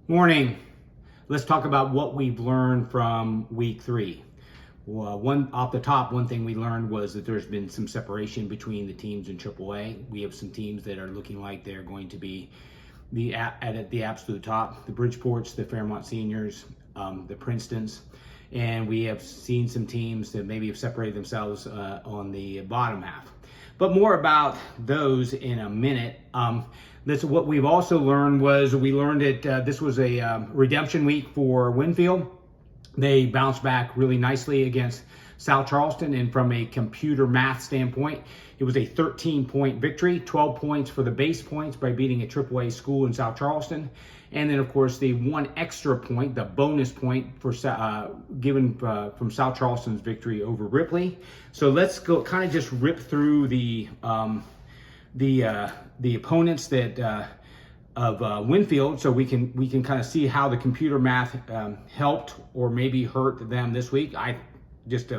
Morning. Let's talk about what we've learned from week 3. Well, one thing we learned was that there's been some separation between the teams in AAA. We have some teams that are looking like they're going to be at the absolute top: the Bridgeports, the Fairmont Seniors, the Princetons, and we have seen some teams that maybe have separated themselves on the bottom half. But more about those in a minute. What we've also learned was we learned that this was a redemption week for Winfield. They bounced back really nicely against South Charleston, and from a computer math standpoint, it was a 13-point victory, 12 points for the base points by beating a AAA school in South Charleston, and then of course the one extra point, the bonus point for given from South Charleston's victory over Ripley. So let's go kind of just rip through the opponents that of Winfield, so we can kind of see how the computer math helped or maybe hurt them this week. I just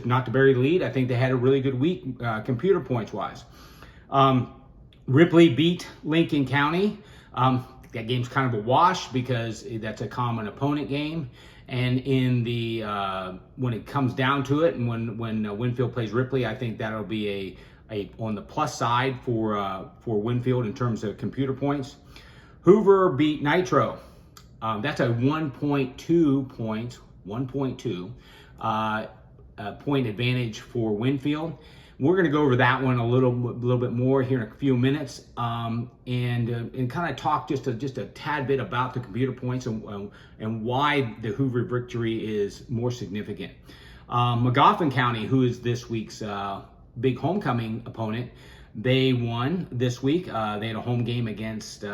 not to bury the lead, I think they had a really good week computer points wise. Ripley beat Lincoln County. That game's kind of a wash because that's a common opponent game. And in the when it comes down to it, and when Winfield plays Ripley, I think that'll be a on the plus side for Winfield in terms of computer points. Hoover beat Nitro. That's a 1.2 point advantage for Winfield. We're going to go over that one a little bit more here in a few minutes, and kind of talk just a tad bit about the computer points and why the Hoover victory is more significant. Mcgoffin County, who is this week's big homecoming opponent, they won this week. They had a home game against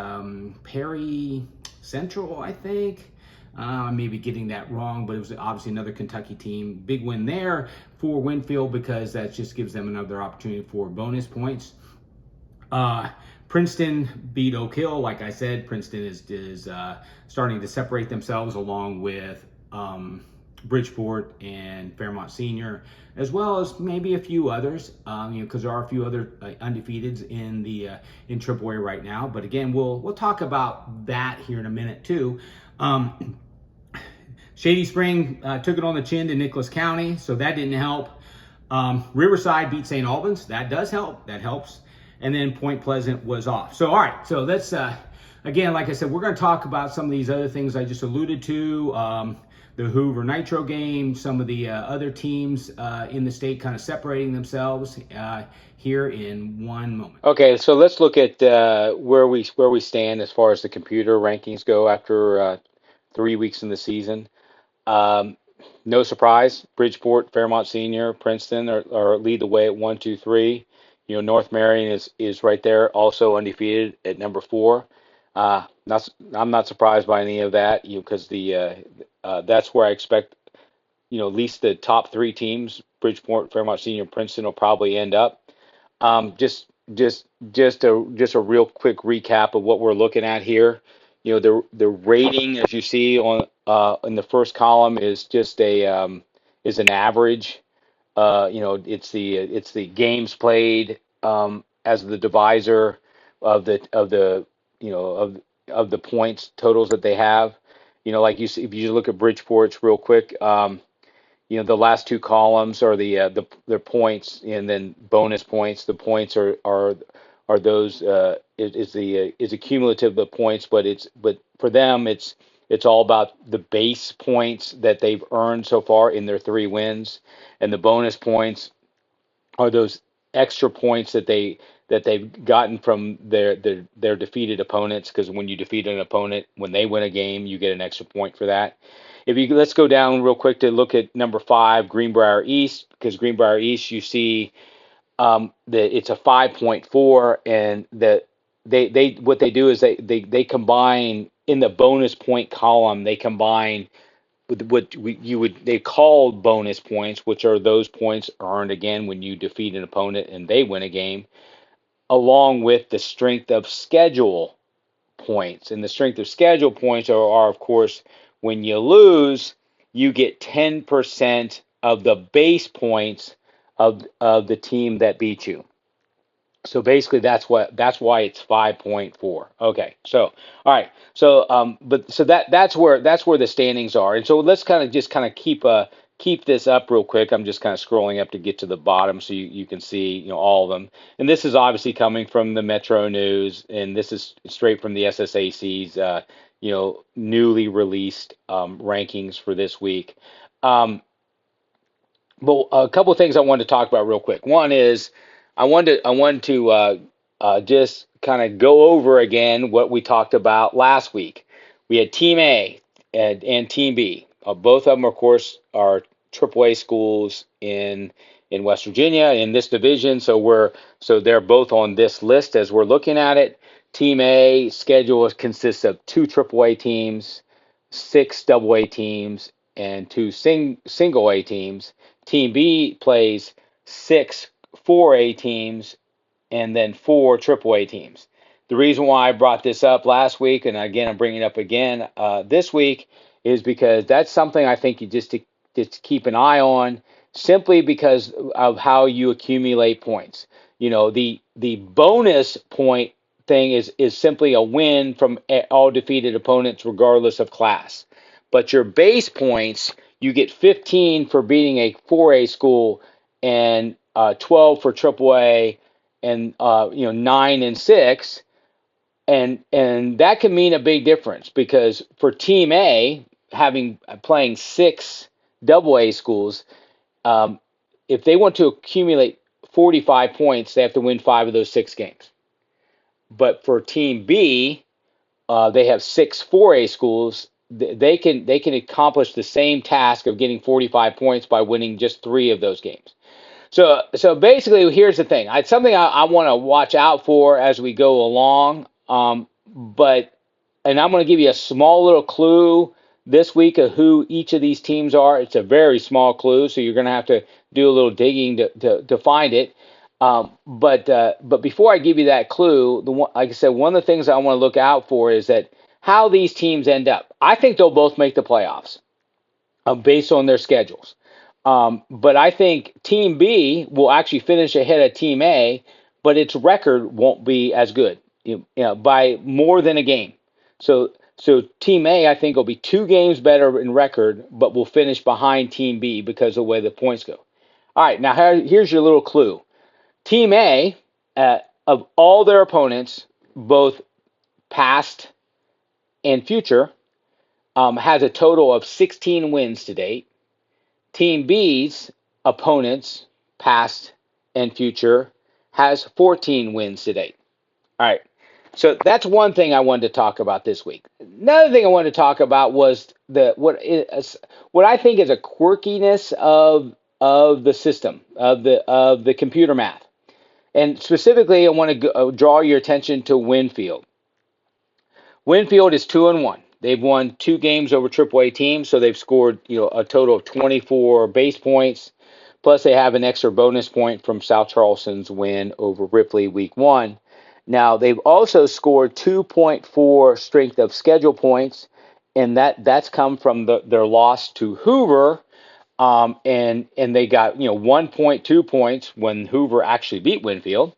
Perry Central, I think. I may be getting that wrong, but it was obviously another Kentucky team. Big win there for Winfield because that just gives them another opportunity for bonus points. Princeton beat Oak Hill. Like I said, Princeton is starting to separate themselves along with Bridgeport and Fairmont Senior, as well as maybe a few others, because there are a few other undefeateds in AAA right now. But again, we'll talk about that here in a minute too. Shady Spring took it on the chin to Nicholas County, so that didn't help. Riverside beat St. Albans. That does help. That helps. And then Point Pleasant was off. So all right. So let's again, like I said, we're going to talk about some of these other things I just alluded to. The Hoover Nitro game, some of the other teams in the state kind of separating themselves here in one moment. Okay, so let's look at where we stand as far as the computer rankings go after 3 weeks in the season. No surprise, Bridgeport, Fairmont Senior, Princeton are lead the way at 1, 2, 3. North Marion is right there, also undefeated at number 4. I'm not surprised by any of that, because that's where I expect, at least the top 3 teams, Bridgeport, Fairmont Senior, Princeton, will probably end up. Just a real quick recap of what we're looking at here. The rating, as you see on in the first column, is just is an average. It's the games played as the divisor of the points totals that they have. Like you see, if you look at Bridgeport's real quick, the last 2 columns are their points, and then bonus points. The points are those is a cumulative of points, but for them it's all about the base points that they've earned so far in their 3 wins, and the bonus points are those extra points that they've gotten from their defeated opponents, because when you defeat an opponent, when they win a game, you get an extra point for that. Let's go down real quick to look at number 5, Greenbrier East, because Greenbrier East, you see that it's a 5.4, and that they what they do is they combine in the bonus point column. They combine with what they call bonus points, which are those points earned again when you defeat an opponent and they win a game, along with the strength of schedule points. And the strength of schedule points are of course, when you lose, you get 10% of the base points of the team that beat you. So basically, that's why it's 5.4. Okay, so all right, so that's where the standings are, and so let's kind of keep this up real quick. I'm just kind of scrolling up to get to the bottom so you can see all of them. And this is obviously coming from the Metro News, and this is straight from the SSAC's newly released rankings for this week. Um, but a couple of things I wanted to talk about real quick. One is I wanted to just kind of go over again what we talked about last week. We had Team A and Team B. Both of them, of course, are AAA schools in West Virginia in this division. So they're both on this list as we're looking at it. Team A schedule consists of two AAA teams, six AA teams, and two single A teams. Team B plays six 4A teams and then four AAA teams. The reason why I brought this up last week, and again I'm bringing it up again this week, is because that's something I think you just keep an eye on, simply because of how you accumulate points. The bonus point thing is simply a win from all defeated opponents, regardless of class. But your base points, you get 15 for beating a 4A school and 12 for AAA, and 9 and 6, and that can mean a big difference, because for Team A, playing six AA schools, um, if they want to accumulate 45 points, they have to win 5 of those 6 games. But for Team B, they have six 4A schools. They can accomplish the same task of getting 45 points by winning just 3 of those games. So basically, here's the thing. It's something I want to watch out for as we go along. And I'm going to give you a small little clue this week of who each of these teams are. It's a very small clue, so you're going to have to do a little digging to find it. But before I give you that clue, like I said, one of the things I want to look out for is that how these teams end up. I think they'll both make the playoffs based on their schedules. But I think Team B will actually finish ahead of Team A, but its record won't be as good, by more than a game. So Team A, I think, will be 2 games better in record, but will finish behind Team B because of the way the points go. All right, now here's your little clue. Team A, of all their opponents, both past and future, has a total of 16 wins to date. Team B's opponents, past and future, has 14 wins to date. All right. So that's one thing I wanted to talk about this week. Another thing I wanted to talk about was what I think is a quirkiness of the system of the computer math, and specifically I want to draw your attention to Winfield. Winfield is 2-1. They've won 2 games over AAA teams, so they've scored a total of 24 base points. Plus, they have an extra bonus point from South Charleston's win over Ripley week 1. Now, they've also scored 2.4 strength of schedule points, and that's come from their loss to Hoover, and they got 1.2 points when Hoover actually beat Winfield.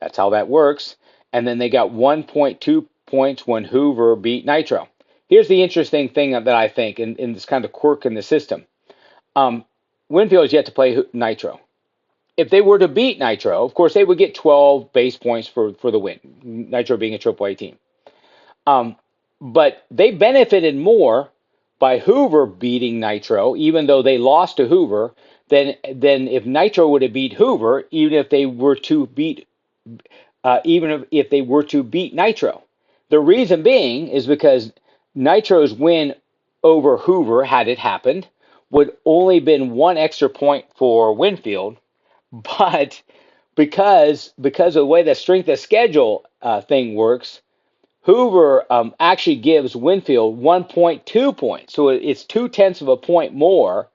That's how that works. And then they got 1.2 points when Hoover beat Nitro. Here's the interesting thing that I think, in this kind of quirk in the system. Winfield has yet to play Nitro. If they were to beat Nitro, of course, they would get 12 base points for the win, Nitro being a AAA team. But they benefited more by Hoover beating Nitro, even though they lost to Hoover, than if Nitro would have beat Hoover, even if they were to beat Nitro. The reason being is because Nitro's win over Hoover, had it happened, would only been 1 extra point for Winfield, but because of the way the strength of schedule thing works, Hoover actually gives Winfield 1.2 points, so it's 0.2 of a point more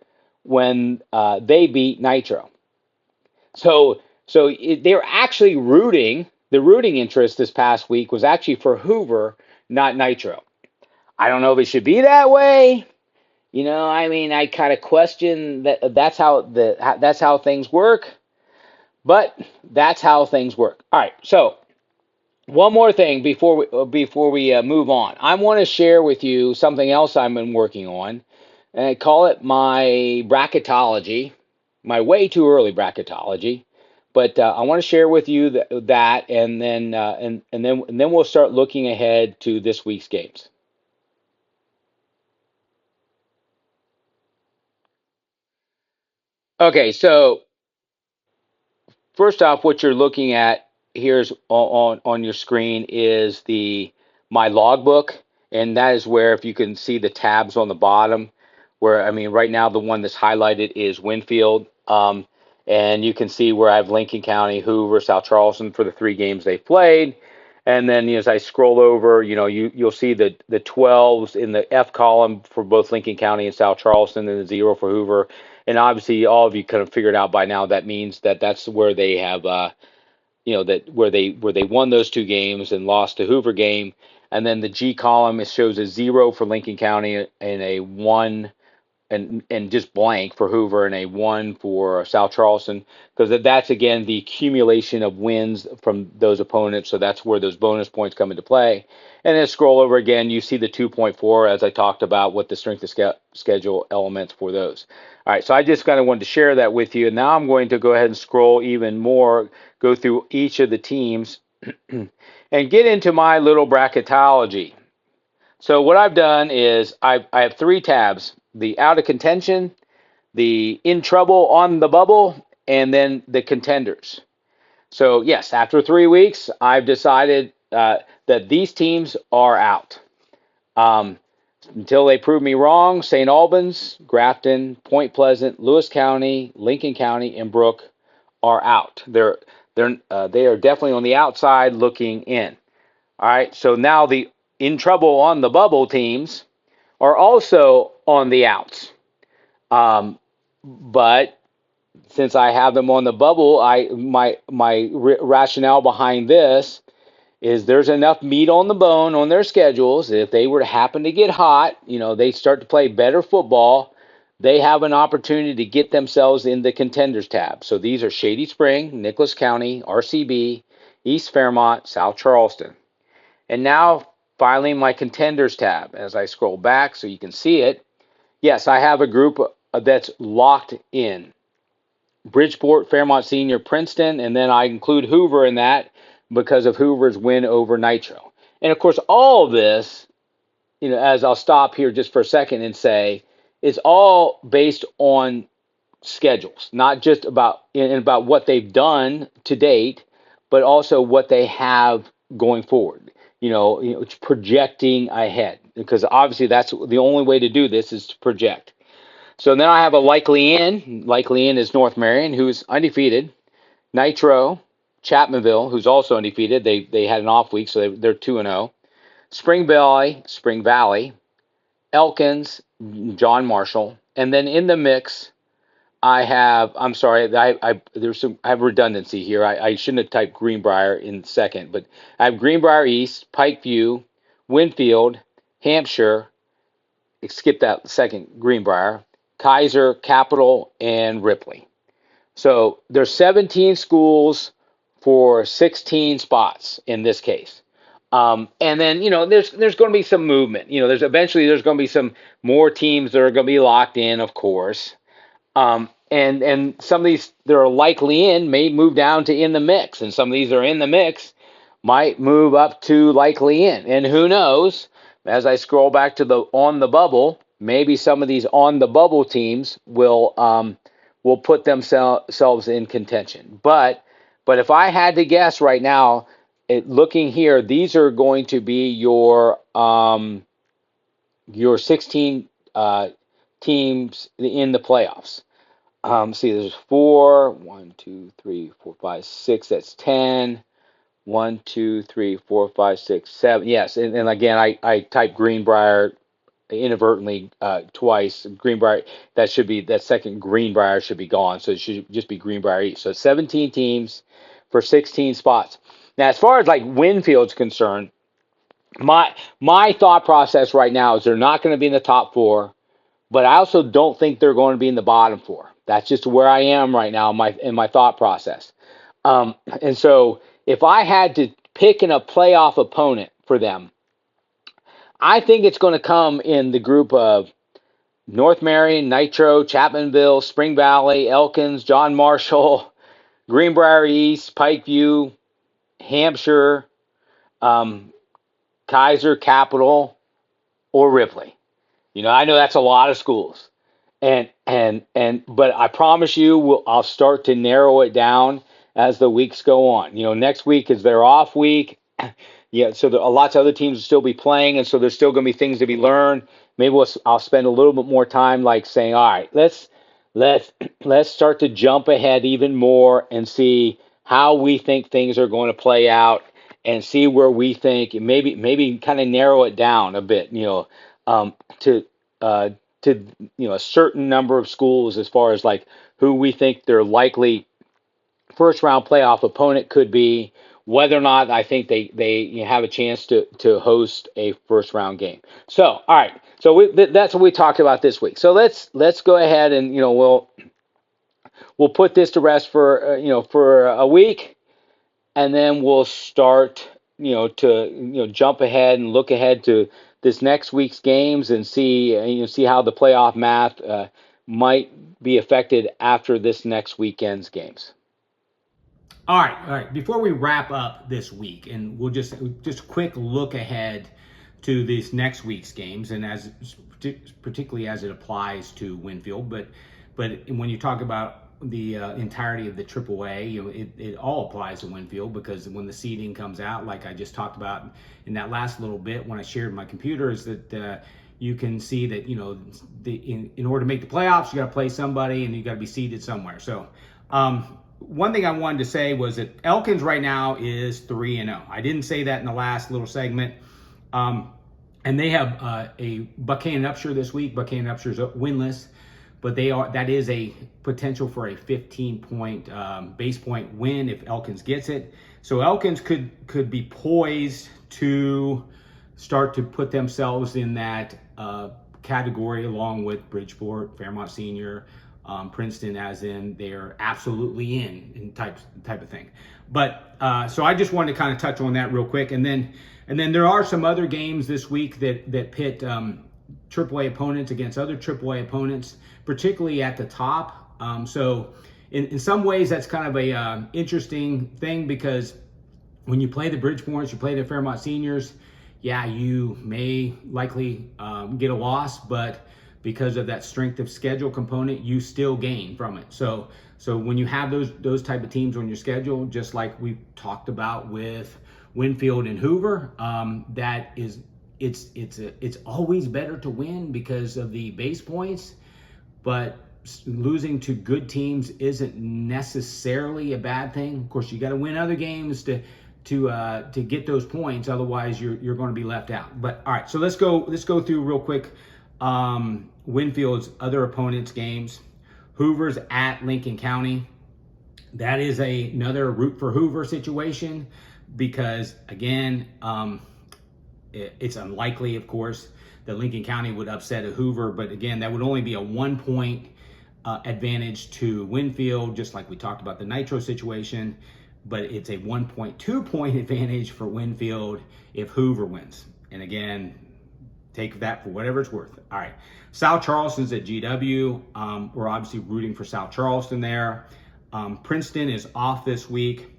when they beat Nitro. So they're actually rooting. The rooting interest this past week was actually for Hoover, not Nitro. I don't know if it should be that way. I kind of question that. That's how things work. But that's how things work. All right, so one more thing before we move on. I want to share with you something else I've been working on, and I call it my bracketology, my way too early bracketology. But I want to share with you that, and then and then we'll start looking ahead to this week's games. Okay, so first off, what you're looking at here's on your screen is the my logbook, and that is where if you can see the tabs on the bottom, where I mean right now the one that's highlighted is Winfield, and you can see where I have Lincoln County, Hoover, South Charleston for the 3 games they played, and then as I scroll over, you'll see the 12s in the F column for both Lincoln County and South Charleston, and the 0 for Hoover. And obviously, all of you kind of figured out by now that means that that's where they have, that where they won those 2 games and lost the Hoover game. And then the G column, it shows a 0 for Lincoln County and a 1 and just blank for Hoover and a 1 for South Charleston, because that's again the accumulation of wins from those opponents. So that's where those bonus points come into play. And then scroll over again, you see the 2.4 as I talked about with the strength of schedule elements for those. All right, so I just kind of wanted to share that with you. And now I'm going to go ahead and scroll even more, go through each of the teams and get into my little bracketology. So what I've done is I have 3 tabs: the out of contention, the in trouble on the bubble, and then the contenders. So yes, after 3 weeks, I've decided that these teams are out. Um, until they prove me wrong, St. Albans, Grafton, Point Pleasant, Lewis County, Lincoln County, and Brooke are out. They are definitely on the outside looking in. All right, so now the in trouble on the bubble teams are also on the outs. But since I have them on the bubble, my rationale behind this is there's enough meat on the bone on their schedules. If they were to happen to get hot, they start to play better football, they have an opportunity to get themselves in the contenders tab. So these are Shady Spring, Nicholas County, RCB, East Fairmont, South Charleston. And now finally my contenders tab. As I scroll back so you can see it, yes, I have a group that's locked in. Bridgeport, Fairmont Senior, Princeton, and then I include Hoover in that because of Hoover's win over Nitro. And of course, all of this, as I'll stop here just for a second and say, it's all based on schedules, not just about what they've done to date, but also what they have going forward. It's projecting ahead, because obviously that's the only way to do this is to project. So then I have a likely in. Likely in is North Marion, who's undefeated. Nitro, Chapmanville, who's also undefeated. They had an off week, so they're 2-0. Spring Valley, Elkins, John Marshall, and then in the mix I have. I'm sorry, I have redundancy here. I shouldn't have typed Greenbrier in second, but I have Greenbrier East, Pikeview, Winfield, Hampshire. Skip that second, Greenbrier, Kaiser, Capital, and Ripley. So there's 17 schools for 16 spots in this case. And then there's going to be some movement. There's going to be some more teams that are going to be locked in, of course. And some of these that are likely in may move down to in the mix, and some of these that are in the mix might move up to likely in. And who knows? As I scroll back to the on the bubble, maybe some of these on the bubble teams will put themselves in contention. But if I had to guess right now, looking here, these are going to be your 16 teams in the playoffs. See, there's 4, 1, 2, 3, 4, 5, 6. That's 10. 1, 2, 3, 4, 5, 6, 7. Yes, and again, I typed Greenbrier inadvertently twice. Greenbrier, that second Greenbrier should be gone, so it should just be Greenbrier East. So 17 teams for 16 spots. Now, as far as like Winfield's concerned, my thought process right now is they're not going to be in the top 4, but I also don't think they're going to be in the bottom 4. That's just where I am right now in my thought process. And so if I had to pick in a playoff opponent for them, I think it's going to come in the group of North Marion, Nitro, Chapmanville, Spring Valley, Elkins, John Marshall, Greenbrier East, Pikeview, Hampshire, um, Kaiser, Capital, or Ripley. I know that's a lot of schools, but I promise you, I'll start to narrow it down as the weeks go on. Next week is their off week. Yeah, so lots of other teams will still be playing, and so there's still going to be things to be learned. Maybe I'll spend a little bit more time, like saying, all right, let's let's start to jump ahead even more and see how we think things are going to play out, and see where we think maybe kind of narrow it down a bit. To uh, to a certain number of schools as far as like who we think their likely first round playoff opponent could be, whether or not I think they have a chance to host a first round game. So, all right. So that's what we talked about this week. So let's go ahead and we'll put this to rest for for a week, and then we'll start to jump ahead and look ahead to this next week's games and see how the playoff math might be affected after this next weekend's games. All right. Before we wrap up this week, and we'll just a quick look ahead to this next week's games, and particularly as it applies to Winfield, but when you talk about the entirety of the AAA, it all applies to Winfield, because when the seeding comes out, like I just talked about in that last little bit when I shared my computer, is that you can see that in order to make the playoffs, you got to play somebody and you got to be seeded somewhere. So one thing I wanted to say was that Elkins right now is 3-0. I didn't say that in the last little segment. And they have a Buchanan Upshur this week. Buchanan Upshur is winless, but that is a potential for a 15-point base point win if Elkins gets it. So Elkins could be poised to start to put themselves in that category along with Bridgeport, Fairmont Senior, Princeton, as in they're absolutely in type of thing. But so I just wanted to kind of touch on that real quick, and then there are some other games this week that pit AAA opponents against other AAA opponents, particularly at the top. So in some ways that's kind of a interesting thing, because when you play the Bridgeports, you play the Fairmont Seniors, yeah, you may likely get a loss, but because of that strength of schedule component, you still gain from it. So when you have those type of teams on your schedule, just like we talked about with Winfield and Hoover, it's always better to win because of the base points, but losing to good teams isn't necessarily a bad thing. Of course, you got to win other games to get those points, otherwise you're going to be left out. But all right, so let's go through real quick Winfield's other opponents' games. Hoover's at Lincoln County. That is another root for Hoover situation, because again, it's unlikely, of course, that Lincoln County would upset a Hoover, but again, that would only be a 1-point advantage to Winfield, just like we talked about the Nitro situation, but it's a 1.2-point advantage for Winfield if Hoover wins. And again, take that for whatever it's worth. All right, South Charleston's at GW. We're obviously rooting for South Charleston there. Princeton is off this week.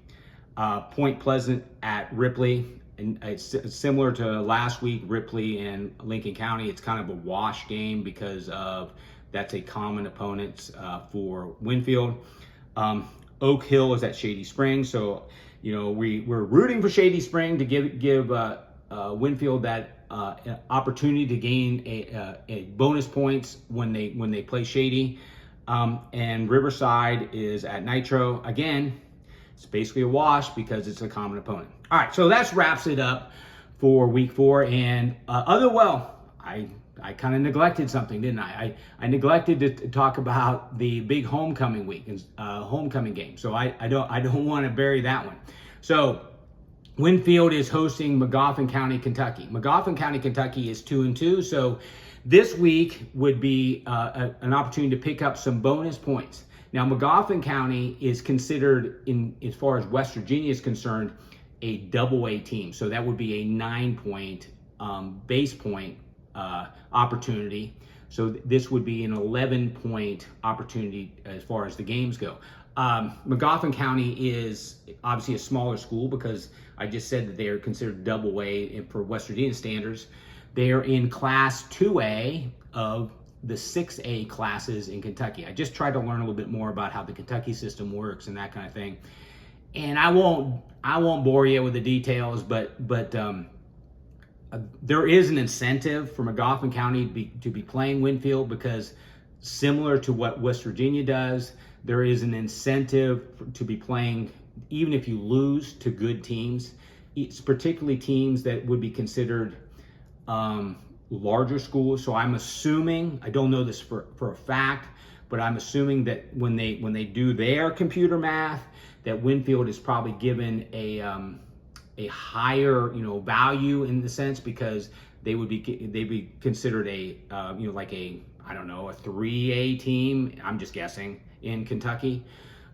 Point Pleasant at Ripley. And it's similar to last week, Ripley and Lincoln County. It's kind of a wash game because that's a common opponent for Winfield. Oak Hill is at Shady Spring. So, we're rooting for Shady Spring to give Winfield that opportunity to gain a bonus points when they play Shady. And Riverside is at Nitro. Again, it's basically a wash because it's a common opponent. All right, so that wraps it up for week 4. And I kind of neglected something, didn't I? I neglected to talk about the big homecoming week and homecoming game. So I don't want to bury that one. So Winfield is hosting Mcgoffin County, Kentucky. Mcgoffin County, Kentucky is 2-2. So this week would be an opportunity to pick up some bonus points. Now, Mcgoffin County is considered, in as far as West Virginia is concerned, a double A team. So that would be a 9-point base point opportunity. So this would be an 11-point opportunity as far as the games go. Mcgoffin County is obviously a smaller school because I just said that they are considered double A for West Virginia standards. They are in Class 2A of the 6A classes in Kentucky. I just tried to learn a little bit more about how the Kentucky system works and that kind of thing. And I won't bore you with the details, but there is an incentive for Mcgoffin County to be playing Winfield, because similar to what West Virginia does, there is an incentive to be playing, even if you lose, to good teams. It's particularly teams that would be considered larger schools. So I'm assuming, I don't know this for a fact, but I'm assuming that when they do their computer math, that Winfield is probably given a higher value in the sense, because they'd be considered like a, I don't know, a 3A team. I'm just guessing, in Kentucky.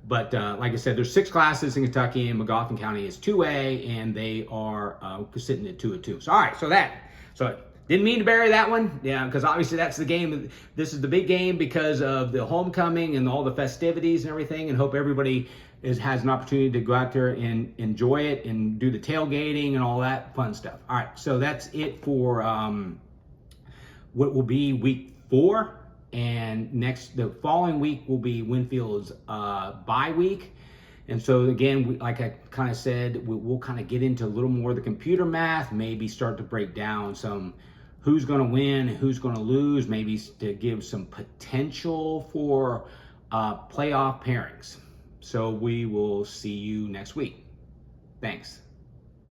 But like I said, there's 6 classes in Kentucky, and Mcgoffin County is 2A, and they are sitting at 2-2. So all right, so didn't mean to bury that one, yeah, because obviously that's the game. This is the big game because of the homecoming and all the festivities and everything, and hope everybody has an opportunity to go out there and enjoy it and do the tailgating and all that fun stuff. All right, so that's it for what will be week 4. And the following week will be Winfield's bye week. And so again, like I kind of said, we'll kind of get into a little more of the computer math, maybe start to break down some who's going to win, who's going to lose, maybe to give some potential for playoff pairings. So we will see you next week. Thanks.